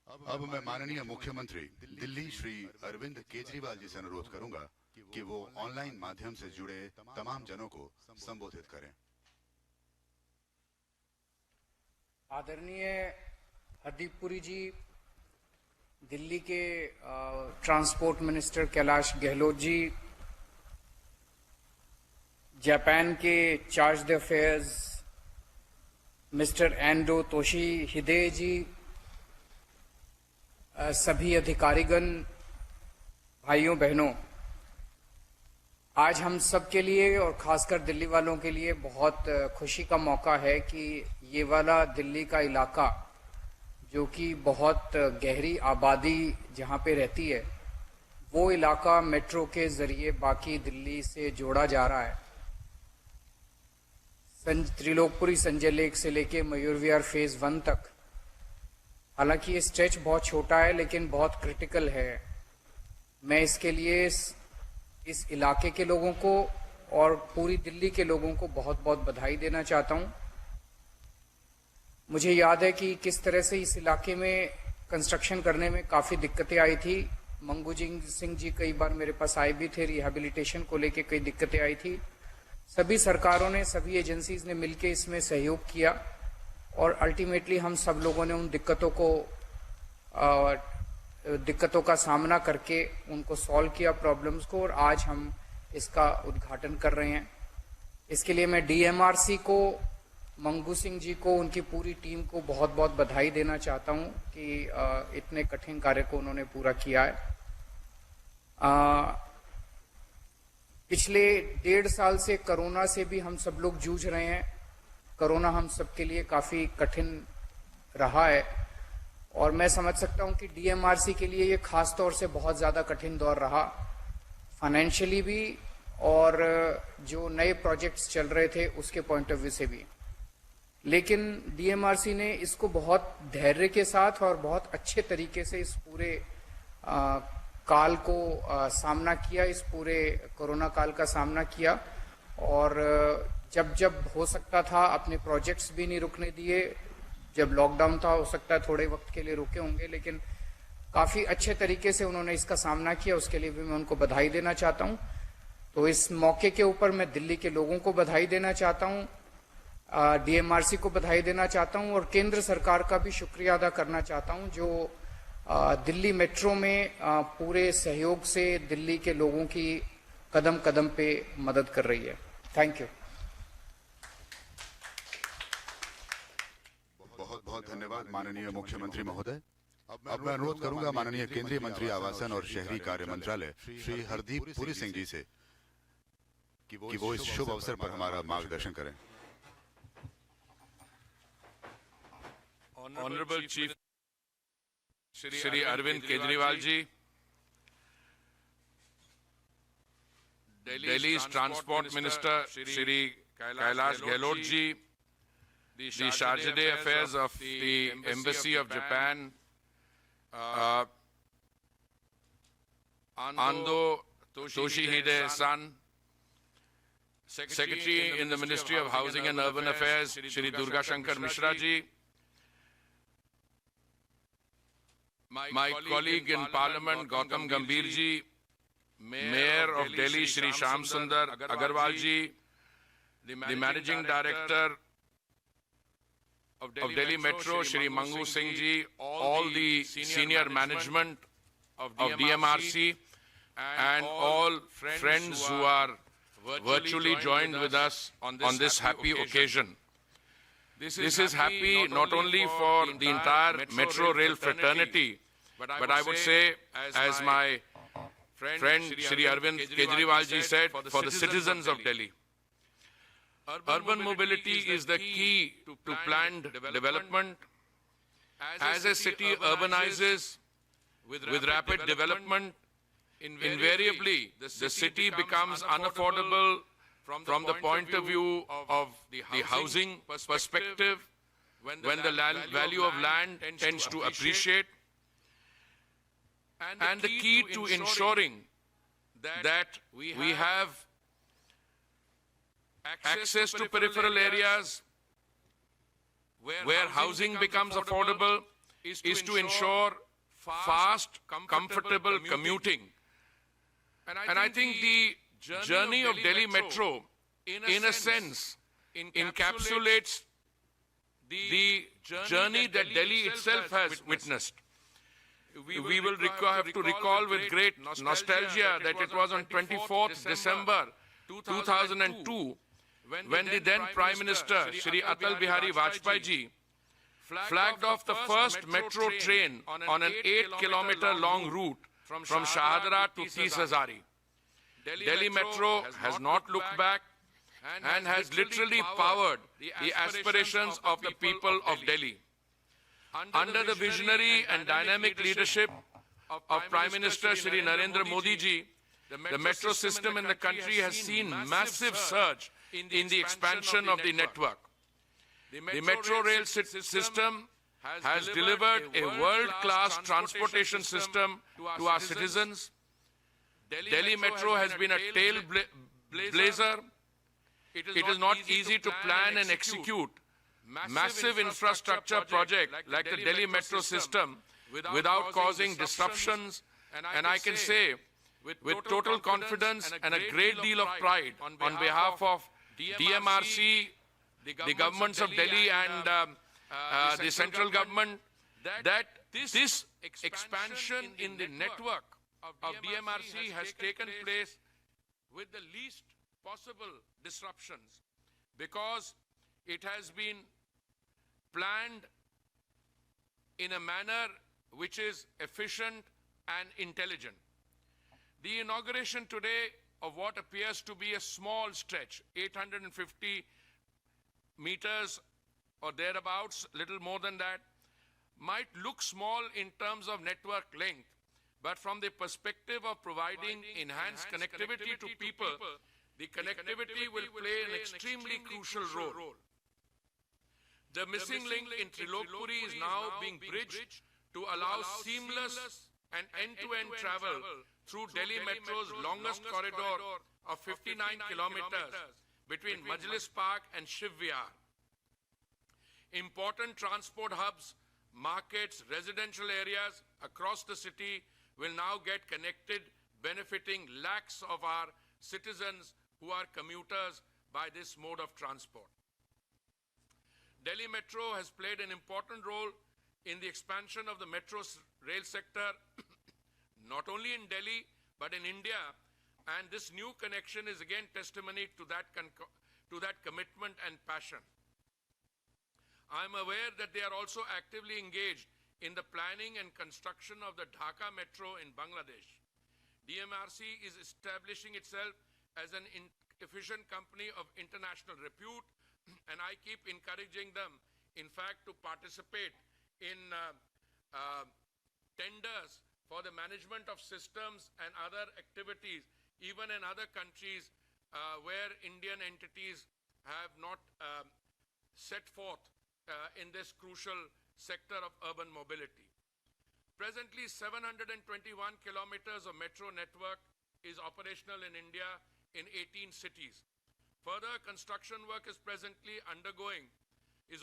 अब मैं माननीय मुख्यमंत्री दिल्ली श्री अरविंद केजरीवाल जी से अनुरोध करूंगा कि वो ऑनलाइन माध्यम से जुड़े तमाम जनों को संबोधित करें। आदरणीय हरदीप पुरी जी, दिल्ली के transport minister Kailash Gahlot ji, Japan के chargé d'affaires mister Endo Toshihide ji, सभी अधिकारीगण, भाइयों बहनों, आज हम सब के लिए और खासकर दिल्ली वालों के लिए बहुत खुशी का मौका है कि ये वाला दिल्ली का इलाका जो कि बहुत गहरी आबादी जहाँ पे रहती है, वो इलाका मेट्रो के जरिए बाकी दिल्ली से जोड़ा जा रहा है। त्रिलोकपुरी संजय लेक से लेके मयूर विहार फेज 1 तक। हालांकि ये स्ट्रेच बहुत छोटा है लेकिन बहुत क्रिटिकल है। मैं इसके लिए इस इलाके के लोगों को और पूरी दिल्ली के लोगों को बहुत बहुत बधाई देना चाहता हूं। मुझे याद है कि किस तरह से इस इलाके में कंस्ट्रक्शन करने में काफ़ी दिक्कतें आई थी। मंगू सिंह जी कई बार मेरे पास आए भी थे, रिहैबिलिटेशन को लेके कई दिक्कतें आई थी। सभी सरकारों ने, सभी एजेंसीज ने मिलकर इसमें सहयोग किया और अल्टीमेटली हम सब लोगों ने उन दिक्कतों का सामना करके उनको सॉल्व किया, प्रॉब्लम्स को, और आज हम इसका उद्घाटन कर रहे हैं। इसके लिए मैं डीएमआरसी को, मंगू सिंह जी को, उनकी पूरी टीम को बहुत बहुत बधाई देना चाहता हूं कि इतने कठिन कार्य को उन्होंने पूरा किया है। पिछले 1.5 साल से कोरोना से भी हम सब लोग जूझ रहे हैं। कोरोना हम सबके लिए काफ़ी कठिन रहा है और मैं समझ सकता हूं कि डीएमआरसी के लिए ये खास तौर से बहुत ज़्यादा कठिन दौर रहा, फाइनेंशियली भी और जो नए प्रोजेक्ट्स चल रहे थे उसके पॉइंट ऑफ व्यू से भी। लेकिन डीएमआरसी ने इसको बहुत धैर्य के साथ और बहुत अच्छे तरीके से इस पूरे काल को सामना किया, इस पूरे कोरोना काल का सामना किया और जब जब हो सकता था अपने प्रोजेक्ट्स भी नहीं रुकने दिए। जब लॉकडाउन था हो सकता है थोड़े वक्त के लिए रुके होंगे, लेकिन काफ़ी अच्छे तरीके से उन्होंने इसका सामना किया, उसके लिए भी मैं उनको बधाई देना चाहता हूं। तो इस मौके के ऊपर मैं दिल्ली के लोगों को बधाई देना चाहता हूं, डीएमआरसी को बधाई देना चाहता हूं और केंद्र सरकार का भी शुक्रिया अदा करना चाहता हूं जो दिल्ली मेट्रो में पूरे सहयोग से दिल्ली के लोगों की कदम कदम पे मदद कर रही है। Thank you. बहुत बहुत धन्यवाद माननीय मुख्यमंत्री महोदय। अब मैं अनुरोध करूंगा माननीय केंद्रीय मंत्री आवासन और शहरी कार्य मंत्रालय श्री हरदीप पुरी सिंह जी से कि वो इस शुभ अवसर पर हमारा मार्गदर्शन करें। Honourable chief Shri Arvind Kejriwal ji, Delhi transport minister Shri Kailash Gahlot ji, the Charge Affairs of the Embassy of Japan, Ando Toshihide-san, Secretary in the Ministry of Housing and Urban Affairs, Shri Durga Shankar Mishra ji, my colleague in Parliament, Gautam Gambhir ji, Mayor of Delhi, Shri Shyam Sundar Agarwal ji, the Managing Director of Delhi Metro, Shri Mangu Singh ji, all the senior management of DMRC, and all friends who are virtually joined with us on this happy occasion. This is happy not only for the entire Metro Rail fraternity, but I would say, as my friend Shri Arvind Kejriwal ji said, for the citizens of Delhi. Urban mobility is the key to planned development. As a city urbanizes with rapid development, invariably the city becomes unaffordable from the point of view of the housing perspective, when the value of land tends to appreciate. And the key to ensuring that we have access to peripheral areas where housing becomes affordable is to ensure fast, comfortable commuting. And I think the journey of Delhi Metro, in a sense, encapsulates the journey that Delhi itself has witnessed. We will have to recall with great nostalgia that it was on 24th December 2002 when the then Prime Minister, Shri Atal Bihari Vajpayee ji, flagged off the first metro train on an 8-kilometer long route from Shahadra to Tis Hazari. Delhi Metro has not looked back and has literally powered the aspirations of the people of Delhi. Under the visionary and dynamic leadership of Prime Minister Shri Narendra Modi ji, the metro system in the country has seen massive surge in the expansion of the network. The metro rail system has delivered a world-class transportation system to our citizens. Delhi Metro has been a trailblazer. It is not easy to plan and execute massive infrastructure project like the Delhi Metro system without causing disruptions. And I can say with total confidence and a great deal of pride on behalf of DMRC, the governments of Delhi and the central government, that this expansion in the network of DMRC has taken place with the least possible disruptions, because it has been planned in a manner which is efficient and intelligent. The inauguration today of what appears to be a small stretch, 850 meters or thereabouts, little more than that, might look small in terms of network length, but from the perspective of providing enhanced connectivity to people, the connectivity will play an extremely crucial role. The missing link in Trilokpuri is now being bridged to allow seamless and end-to-end travel through Delhi Metro's longest corridor of 59 kilometers between Majlis Park and Shiv Vihar. Important transport hubs, markets, residential areas across the city will now get connected, benefiting lakhs of our citizens who are commuters by this mode of transport. Delhi Metro has played an important role in the expansion of the metro rail sector, not only in Delhi, but in India. And this new connection is again testimony to that commitment and passion. I am aware that they are also actively engaged in the planning and construction of the Dhaka Metro in Bangladesh. DMRC is establishing itself as an efficient company of international repute, and I keep encouraging them, in fact, to participate in tenders for the management of systems and other activities, even in other countries where Indian entities have not set forth in this crucial sector of urban mobility. Presently, 721 kilometers of metro network is operational in India in 18 cities. Further construction work is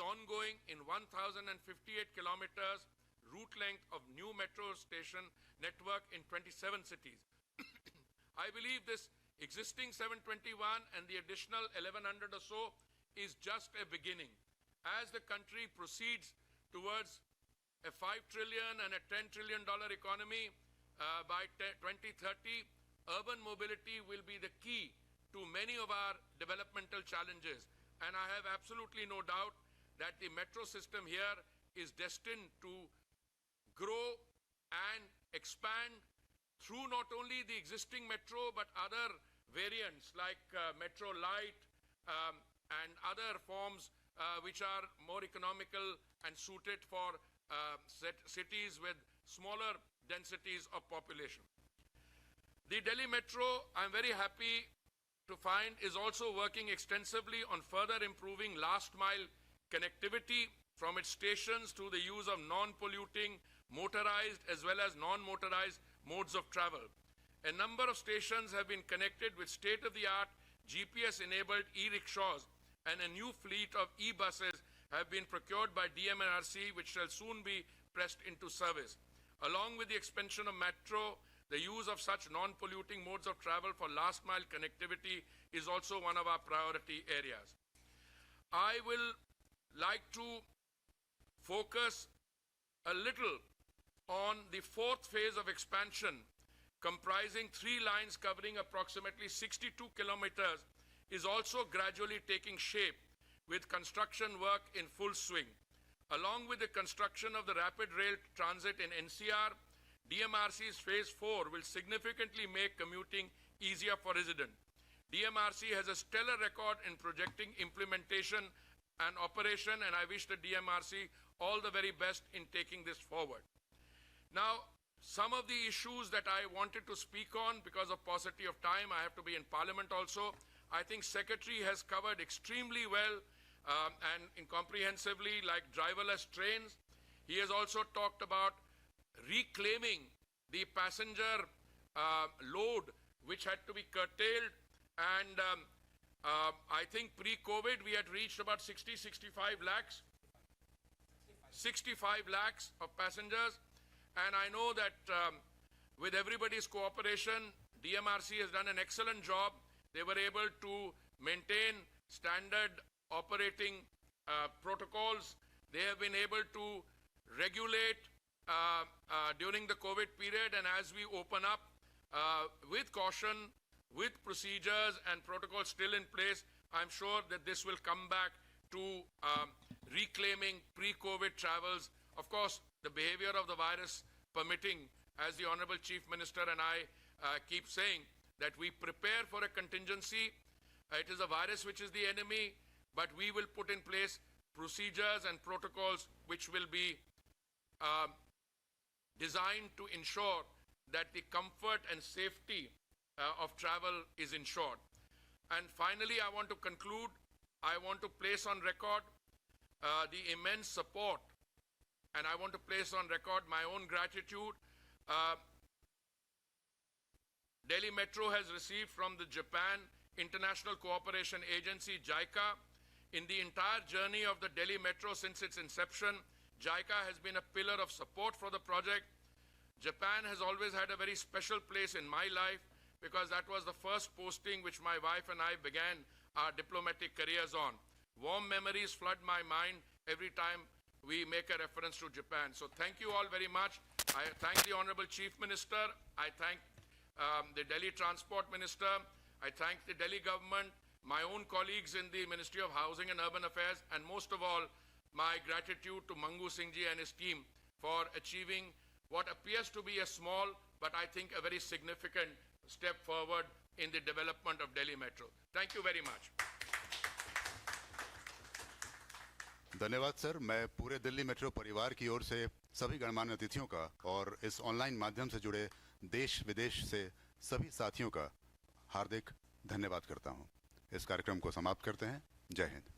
ongoing in 1,058 kilometers route length of new metro station network in 27 cities. I believe this existing 721 and the additional 1,100 or so is just a beginning. As the country proceeds towards a $5 trillion and a $10 trillion economy by 2030, urban mobility will be the key to many of our developmental challenges. And I have absolutely no doubt that the metro system here is destined to grow and expand through not only the existing metro, but other variants like Metro Light and other forms which are more economical and suited for cities with smaller densities of population. The Delhi Metro, I'm very happy to find, is also working extensively on further improving last mile connectivity from its stations to the use of non-polluting, motorized as well as non-motorized modes of travel. A number of stations have been connected with state-of-the-art GPS-enabled e-rickshaws, and a new fleet of e-buses have been procured by DMRC, which shall soon be pressed into service. Along with the expansion of metro, the use of such non-polluting modes of travel for last-mile connectivity is also one of our priority areas. I will like to focus a little on the fourth phase of expansion, comprising 3 lines covering approximately 62 kilometers, is also gradually taking shape with construction work in full swing. Along with the construction of the rapid rail transit in NCR, DMRC's phase 4 will significantly make commuting easier for residents. DMRC has a stellar record in projecting implementation and operation, and I wish the DMRC all the very best in taking this forward. Now, some of the issues that I wanted to speak on, because of paucity of time, I have to be in Parliament also. I think Secretary has covered extremely well and incomprehensively, like driverless trains. He has also talked about reclaiming the passenger load which had to be curtailed, and I think pre-COVID we had reached about 65 lakhs of passengers, and I know that with everybody's cooperation, DMRC has done an excellent job. They were able to maintain standard operating protocols. They have been able to regulate during the COVID period, and as we open up with caution, with procedures and protocols still in place, I'm sure that this will come back to reclaiming pre-COVID travels. Of course, the behavior of the virus permitting, as the Honorable Chief Minister and I keep saying, that we prepare for a contingency. It is a virus which is the enemy, but we will put in place procedures and protocols which will be designed to ensure that the comfort and safety of travel is ensured. And finally, I want to conclude. I want to place on record the immense support, and I want to place on record my own gratitude. Delhi Metro has received from the Japan International Cooperation Agency, JICA. In the entire journey of the Delhi Metro since its inception, JICA has been a pillar of support for the project. Japan has always had a very special place in my life because that was the first posting which my wife and I began our diplomatic careers on. Warm memories flood my mind every time we make a reference to Japan. So thank you all very much. I thank the Honorable Chief Minister. I thank the Delhi Transport Minister. I thank the Delhi government, my own colleagues in the Ministry of Housing and Urban Affairs, and most of all, my gratitude to Mangu Singh ji and his team for achieving what appears to be a small, but I think a very significant step forward in the development of Delhi Metro. Thank you very much. धन्यवाद sir. मैं पूरे Delhi metro परिवार की ओर से सभी गणमान्य अतिथियों का और इस ऑनलाइन माध्यम से जुड़े देश विदेश से सभी साथियों का हार्दिक धन्यवाद करता हूं। इस कार्यक्रम को समाप्त करते हैं। जय हिंद।